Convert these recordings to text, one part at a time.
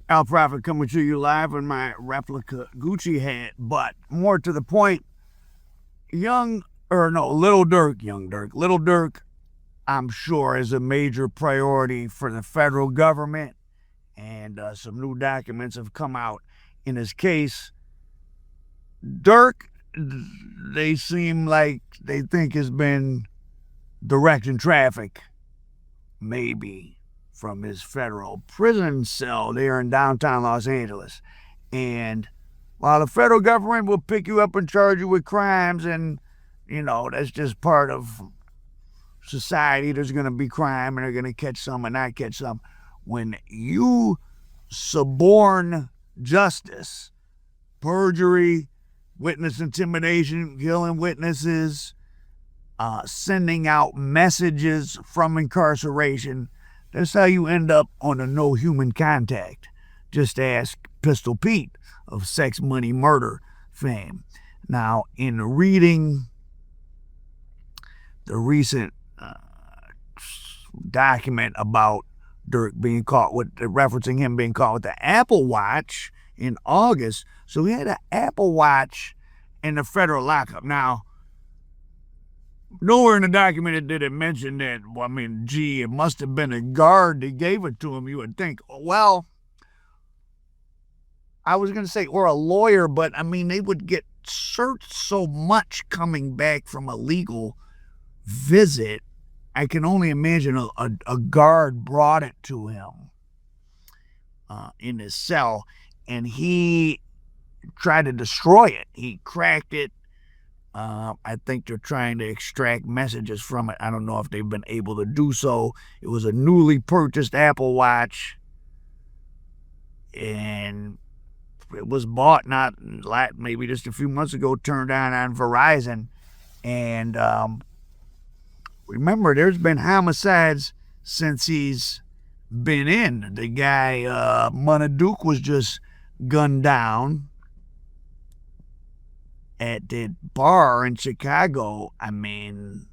Al Prophet coming to you live in my replica Gucci hat, but more to the point, Lil Durk, Lil Durk, I'm sure is a major priority for the federal government, and some new documents have come out in his case. Durk, they seem like they think has been directing traffic, maybe from his federal prison cell there in downtown Los Angeles. And while the federal government will pick you up and charge you with crimes, and, that's just part of society, there's going to be crime and they're going to catch some and not catch some. When you suborn justice, perjury, witness intimidation, killing witnesses, sending out messages from incarceration, that's how you end up on a no human contact. Just ask Pistol Pete of Sex Money Murder fame. Now, in reading the recent document about Durk being caught referencing him being caught with the Apple Watch in August, so he had an Apple Watch in the federal lockup. Now, nowhere in the document did it mention that, it must have been a guard that gave it to him, you would think. Well, I was going to say, or a lawyer, but they would get searched so much coming back from a legal visit. I can only imagine a guard brought it to him in his cell, and he tried to destroy it. He cracked it. I think they're trying to extract messages from it. I don't know if they've been able to do so. It was a newly purchased Apple Watch, and it was bought maybe just a few months ago, turned on Verizon. And remember, there's been homicides since he's been in. The guy, Duke, was just gunned down at the bar in Chicago. And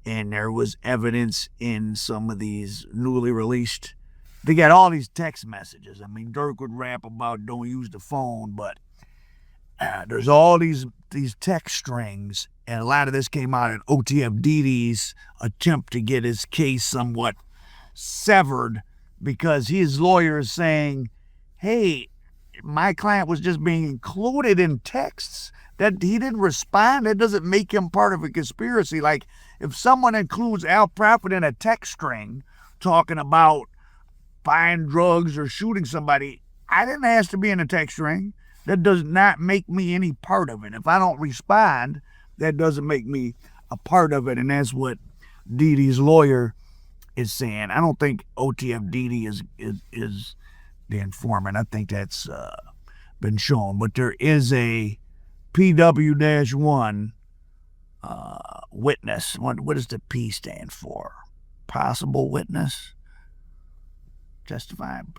there was evidence in some of these newly released, they got all these text messages. Durk would rap about don't use the phone, but there's all these text strings, and a lot of this came out in OTF Didi's attempt to get his case somewhat severed, because his lawyer is saying, hey, my client was just being included in texts that he didn't respond. That doesn't make him part of a conspiracy. Like, if someone includes Al Prophet in a text string talking about buying drugs or shooting somebody, I didn't ask to be in a text string. That does not make me any part of it. If I don't respond, that doesn't make me a part of it. And that's what Didi's lawyer is saying. I don't think OTF Didi is the informant. I think that's been shown. But there is a PW-1 witness. What does the P stand for? Possible witness? Testifying.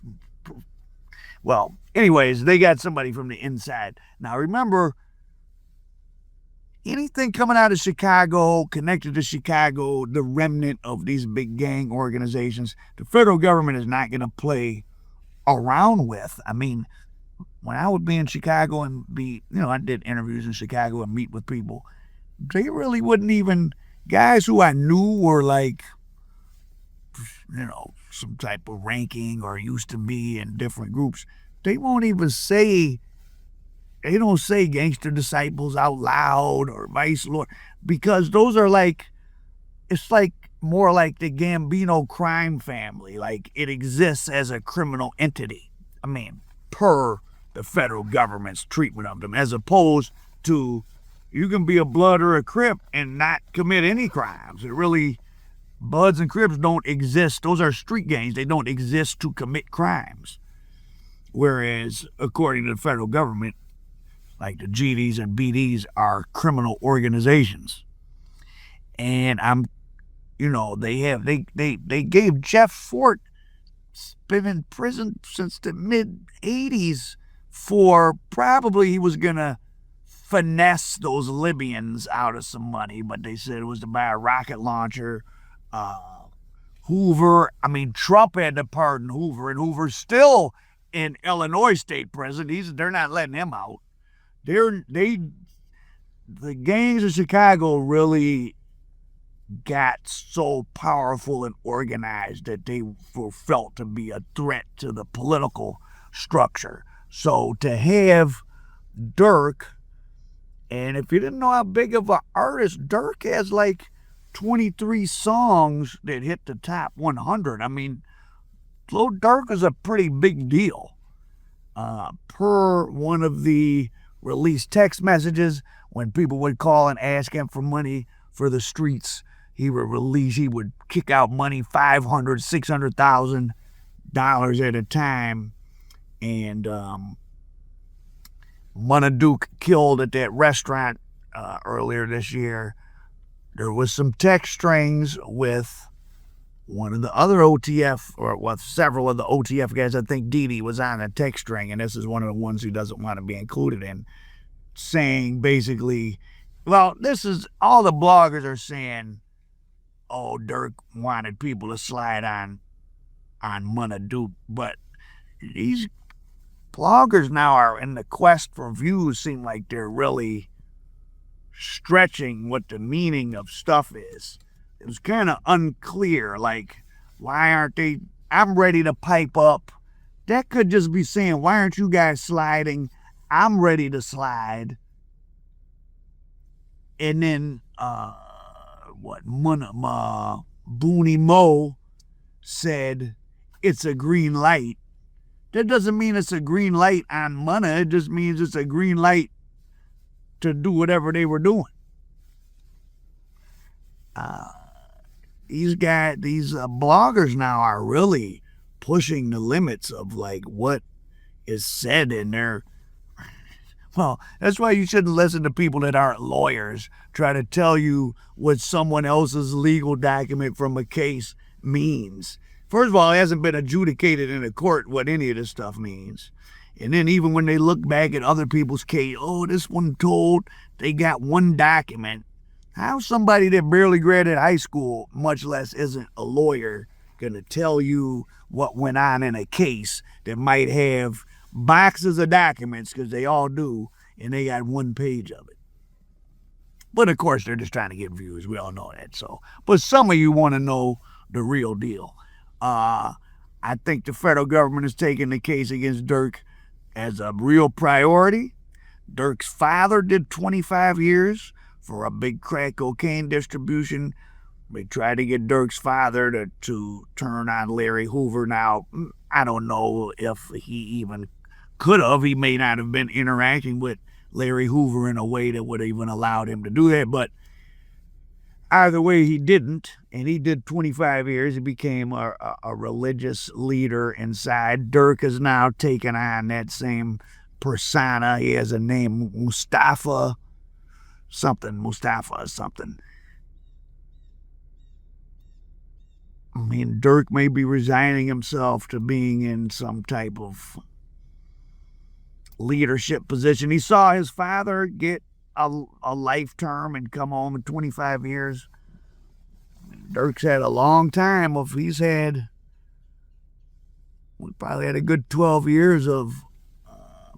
Well, anyways, they got somebody from the inside. Now, remember, anything coming out of Chicago, connected to Chicago, the remnant of these big gang organizations, the federal government is not going to play around with. When I would be in Chicago and I did interviews in Chicago and meet with people, they really wouldn't even, guys who I knew were like, some type of ranking or used to be in different groups, they won't even say, they don't say Gangster Disciples out loud or Vice Lord, because those are like, it's like more like the Gambino crime family. Like, it exists as a criminal entity. Per the federal government's treatment of them, as opposed to you can be a Blood or a Crip and not commit any crimes. It really, Bloods and Crips don't exist. Those are street gangs. They don't exist to commit crimes. Whereas, according to the federal government, like the GDs and BDs are criminal organizations. And they gave Jeff Fort, been in prison since the mid-'80s for probably he was going to finesse those Libyans out of some money, but they said it was to buy a rocket launcher. Trump had to pardon Hoover, and Hoover's still in Illinois State Prison. They're not letting him out. The gangs of Chicago really got so powerful and organized that they were felt to be a threat to the political structure. So to have Durk, and if you didn't know how big of an artist, Durk has like 23 songs that hit the top 100. Lil Durk is a pretty big deal. Per one of the released text messages, when people would call and ask him for money for the streets, he would kick out money, $500,000, $600,000 at a time. And Duke killed at that restaurant earlier this year. There was some text strings with one of the other OTF, or with several of the OTF guys. I think Didi was on a text string, and this is one of the ones who doesn't want to be included in, saying basically, well, this is all the bloggers are saying, oh, Durk wanted people to slide on Duke, but these bloggers now are in the quest for views, seem like they're really stretching what the meaning of stuff is. It was kind of unclear, like, why aren't they, I'm ready to pipe up. That could just be saying, why aren't you guys sliding? I'm ready to slide. And then, Booney Mo said, it's a green light. That doesn't mean it's a green light on Munna. It just means it's a green light to do whatever they were doing. These bloggers now are really pushing the limits of like what is said in there. Well, that's why you shouldn't listen to people that aren't lawyers try to tell you what someone else's legal document from a case means. First of all, it hasn't been adjudicated in a court what any of this stuff means. And then even when they look back at other people's case, oh, this one told they got one document. How's somebody that barely graduated high school, much less isn't a lawyer, going to tell you what went on in a case that might have boxes of documents, because they all do, and they got one page of it? But of course, they're just trying to get views. We all know that. But some of you want to know the real deal. I think the federal government is taking the case against Durk as a real priority. Durk's father did 25 years for a big crack cocaine distribution. They tried to get Durk's father to turn on Larry Hoover. Now, I don't know if he even could have. He may not have been interacting with Larry Hoover in a way that would have even allowed him to do that. But either way, he didn't. And he did 25 years. He became a religious leader inside. Durk has now taken on that same persona. He has a name, Mustafa something. Durk may be resigning himself to being in some type of leadership position. He saw his father get a life term and come home in 25 years. Durk's had a long time. We probably had a good 12 years of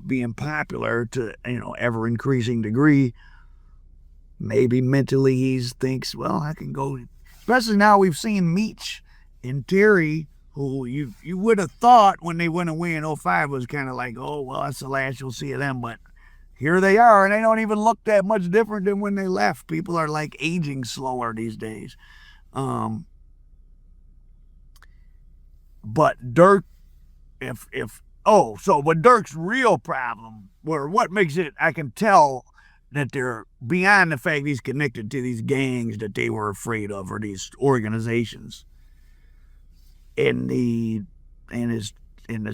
being popular to, ever increasing degree. Maybe mentally he thinks, well, I can go. Especially now we've seen Meech and Terry, who you would have thought when they went away in 2005 was kind of like, oh, well, that's the last you'll see of them. But here they are, and they don't even look that much different than when they left. People are like aging slower these days. But Durk, but Durk's real problem, or what makes it, I can tell that they're beyond the fact he's connected to these gangs that they were afraid of, or these organizations. In this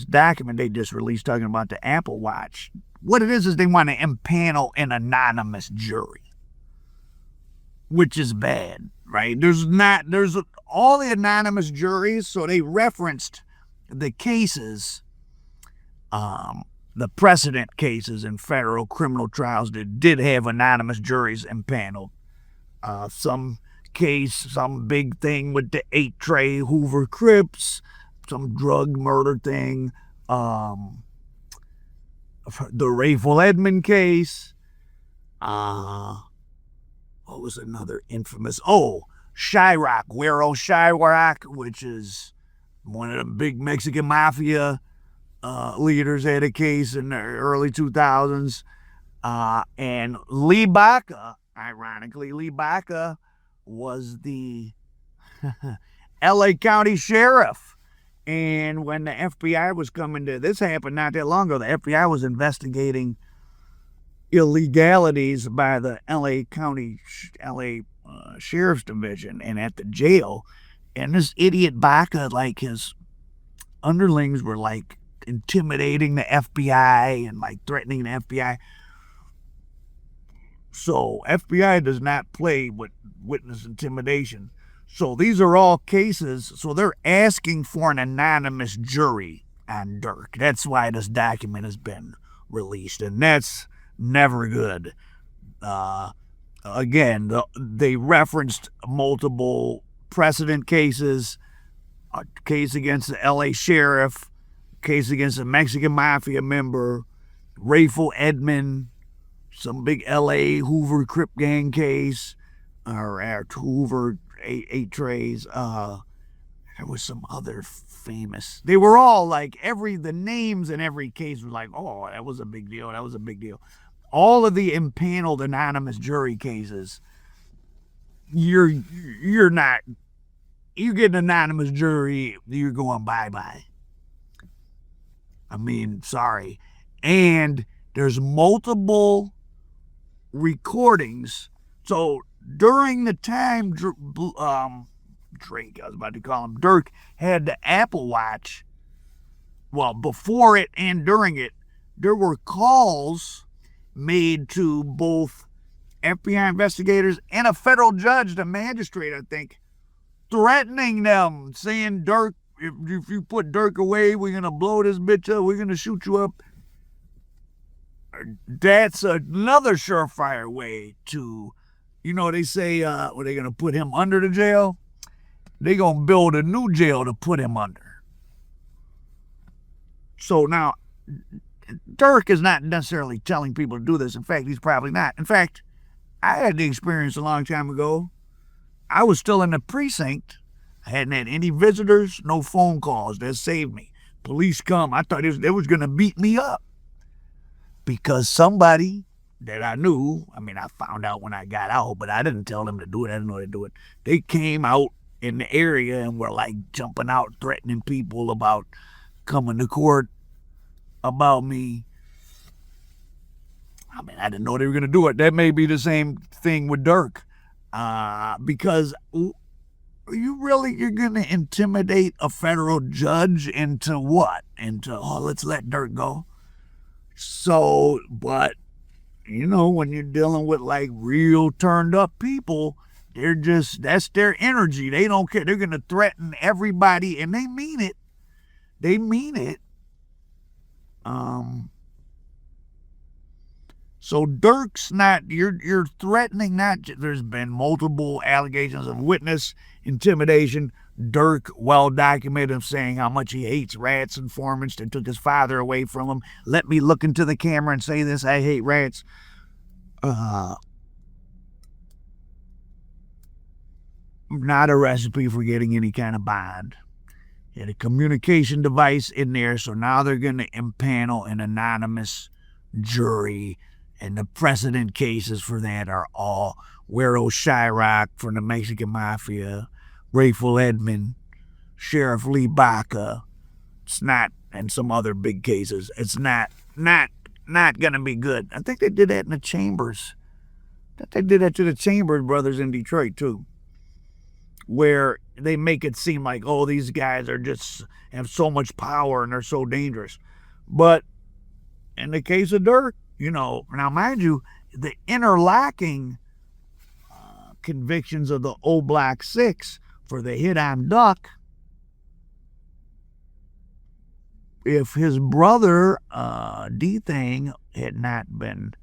document they just released talking about the Apple Watch, what it is they want to impanel an anonymous jury, which is bad, right? There's all the anonymous juries, so they referenced the cases, the precedent cases in federal criminal trials that did have anonymous juries impaneled. Some case, some big thing with the 8-tray Hoover Crips, some drug murder thing, the Rayful Edmond case, what was another infamous? Oh, Chirac, Guero Chirac, which is one of the big Mexican mafia leaders, had a case in the early 2000s. And Lee Baca, ironically, Lee Baca was the LA County Sheriff. And when the FBI was coming to, this happened not that long ago, the FBI was investigating illegalities by the LA County, Sheriff's Division and at the jail. And this idiot Baca, like his underlings were like intimidating the FBI and like threatening the FBI. So FBI does not play with witness intimidation. So these are all cases. So they're asking for an anonymous jury on Durk. That's why this document has been released, and that's never good. Again, they referenced multiple precedent cases, a case against the LA sheriff, case against a Mexican mafia member, Rayful Edmond, some big LA Hoover Crip gang case, or Hoover 8-trays. There was some other famous. They were all like the names in every case was like, oh, that was a big deal. That was a big deal. All of the impaneled anonymous jury cases, you get an anonymous jury, you're going bye-bye. I mean, sorry. And there's multiple recordings. So during the time Drake, I was about to call him Durk, had the Apple Watch, well, before it and during it, there were calls made to both FBI investigators and a federal judge, the magistrate, I think, threatening them, saying, Durk, if you put Durk away, we're going to blow this bitch up, we're going to shoot you up. That's another surefire way to, they say, they're going to put him under the jail. They're going to build a new jail to put him under. So now, Durk is not necessarily telling people to do this. In fact, he's probably not. In fact, I had the experience a long time ago. I was still in the precinct. I hadn't had any visitors, no phone calls. That saved me. Police come. I thought they was going to beat me up. Because somebody that I knew, I found out when I got out, but I didn't tell them to do it. I didn't know to do it. They came out in the area and were like jumping out, threatening people about coming to court about me. I didn't know they were going to do it. That may be the same thing with Durk. Because you're going to intimidate a federal judge into what? Into, let's let Durk go. So, but, when you're dealing with like real turned up people, that's their energy. They don't care. They're going to threaten everybody, and they mean it. They mean it. So Durk's not, you're threatening not, there's been multiple allegations of witness intimidation. Durk, well documented, of saying how much he hates rats, informants that took his father away from him. Let me look into the camera and say this, I hate rats. Not a recipe for getting any kind of bond. Had a communication device in there, so now they're going to impanel an anonymous jury, and the precedent cases for that are all Guero Chirac from the Mexican Mafia, Rayful Edmond, Sheriff Lee Baca. It's not, and some other big cases. It's not going to be good. I think they did that in the Chambers. I think they did that to the Chambers brothers in Detroit too, where they make it seem like, these guys are just have so much power and they're so dangerous. But in the case of Durk, now mind you, the interlocking convictions of the old Block 6 for the hit on Duck, if his brother, D-Thing, had not been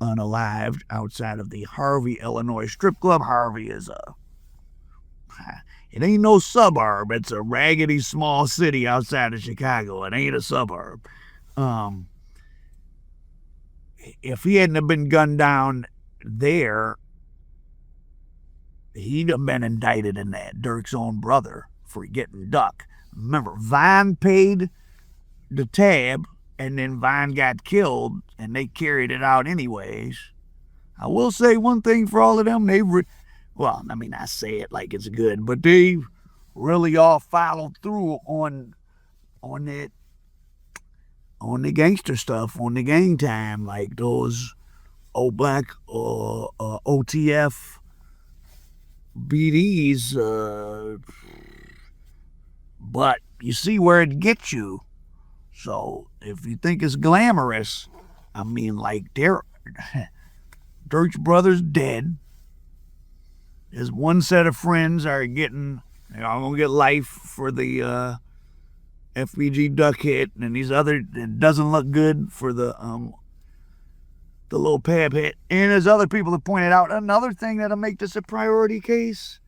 unalived outside of the Harvey, Illinois strip club. Harvey is a It ain't no suburb. It's a raggedy small city outside of Chicago. It ain't a suburb. If he hadn't have been gunned down there, he'd have been indicted in that. Durk's own brother for getting Duck. Remember, Vine paid the tab, and then Vine got killed, and they carried it out anyways. I will say one thing for all of them. I say it like it's good, but they really all followed through on that, on the gangster stuff, on the gang time, like those old black OTF BDs. But you see where it gets you. So if you think it's glamorous, Durk's brother's dead. His one set of friends are getting, I'm going to get life for the FBG Duck hit, and these other, it doesn't look good for the little Pab hit. And as other people have pointed out, another thing that'll make this a priority case,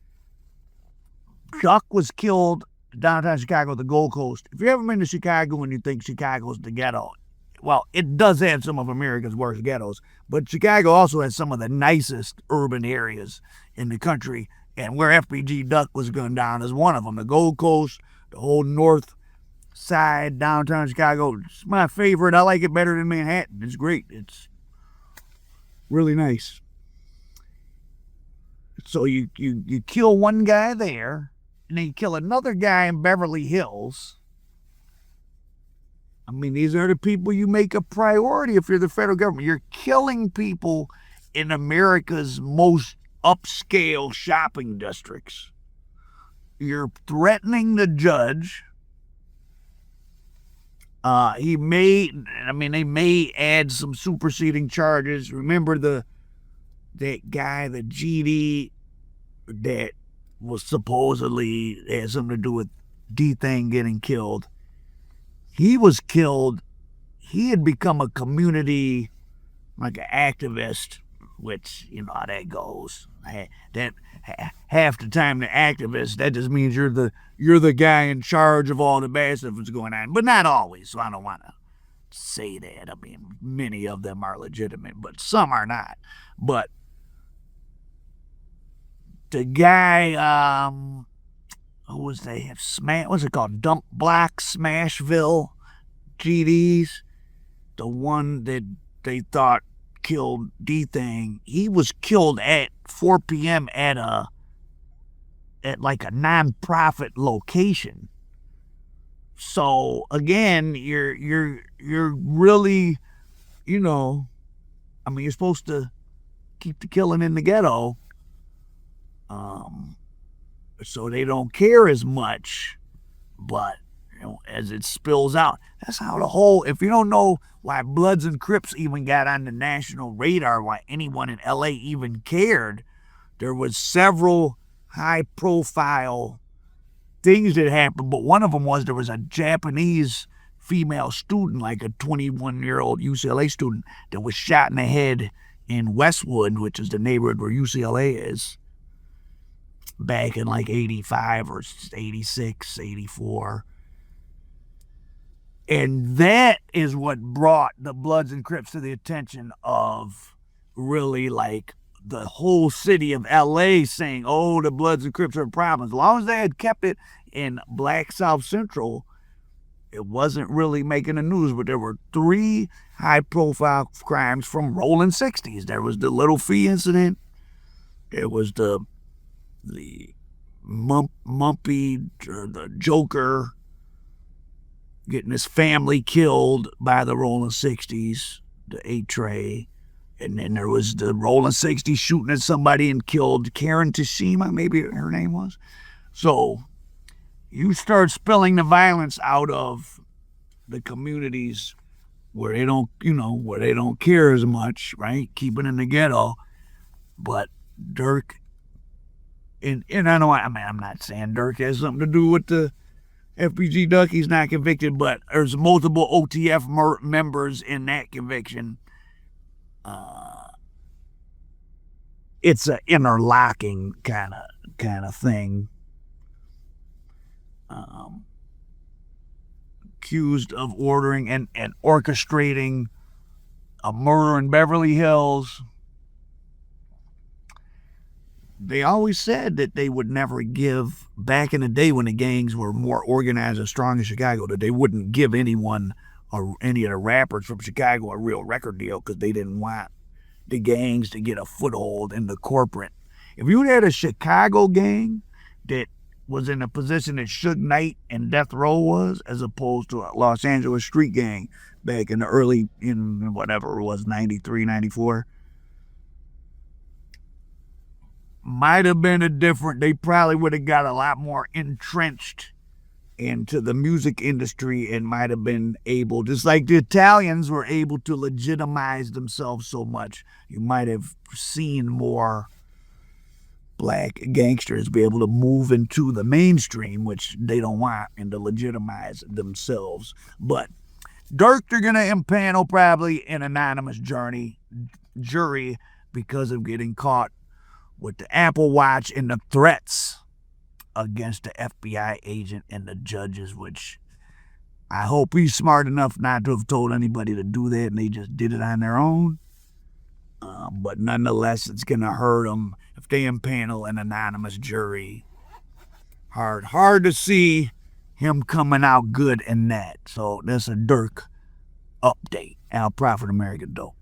Duck was killed downtown Chicago, the Gold Coast. If you ever been to Chicago and you think Chicago's the ghetto, well, it does have some of America's worst ghettos, but Chicago also has some of the nicest urban areas in the country, and where FBG Duck was gunned down is one of them. The Gold Coast, the whole north side, downtown Chicago, it's my favorite. I like it better than Manhattan. It's great. It's really nice. So you kill one guy there, and then you kill another guy in Beverly Hills. These are the people you make a priority if you're the federal government. You're killing people in America's most upscale shopping districts. You're threatening the judge. They may add some superseding charges. Remember that guy, the GD, that was supposedly had something to do with D-Thing getting killed. He was killed. He had become a community, like an activist, which, you know how that goes. That half the time the activist, that just means you're the guy in charge of all the bad stuff that's going on. But not always, so I don't want to say that. Many of them are legitimate, but some are not. But the guy, who was they? What's it called? Dump Block Smashville GDs. The one that they thought killed D-Thing. He was killed at 4 p.m. at like a non-profit location. So again, you're really, you're supposed to keep the killing in the ghetto. So they don't care as much, but as it spills out, that's how the whole, if you don't know why Bloods and Crips even got on the national radar, why anyone in LA even cared, there was several high profile things that happened, but one of them was there was a Japanese female student, like a 21-year-old UCLA student, that was shot in the head in Westwood, which is the neighborhood where UCLA is, back in like 85 or 86, 84. And that is what brought the Bloods and Crips to the attention of really like the whole city of LA saying, oh, the Bloods and Crips are a problem. As long as they had kept it in Black South Central, it wasn't really making the news. But there were 3 high-profile crimes from rolling 60s. There was the Little Fee incident. There was the Mumpy, the Joker, getting his family killed by the rolling 60s, the 8-tray. And then there was the rolling 60s shooting at somebody and killed Karen Tashima, maybe her name was. So you start spilling the violence out of the communities where they don't, where they don't care as much, right? Keep it in the ghetto. But Durk, and I know, I'm not saying Durk has something to do with the FBG Duck. He's not convicted, but there's multiple OTF members in that conviction. It's an interlocking kind of thing. accused of ordering and orchestrating a murder in Beverly Hills. They always said that they would never give, back in the day when the gangs were more organized and strong in Chicago, that they wouldn't give anyone or any of the rappers from Chicago a real record deal because they didn't want the gangs to get a foothold in the corporate. If you had a Chicago gang that was in a position that Suge Knight and Death Row was, as opposed to a Los Angeles street gang back in the early, in whatever it was, 93, 94, might have been a different, they probably would have got a lot more entrenched into the music industry and might have been able, just like the Italians were able to legitimize themselves so much, you might have seen more black gangsters be able to move into the mainstream, which they don't want, and to legitimize themselves. But Durk, they're going to impanel probably an anonymous jury because of getting caught with the Apple Watch and the threats against the FBI agent and the judges, which I hope he's smart enough not to have told anybody to do that and they just did it on their own. But nonetheless, it's going to hurt them if they impanel an anonymous jury. Hard to see him coming out good in that. So that's a Durk update. Al Prophet American Dope.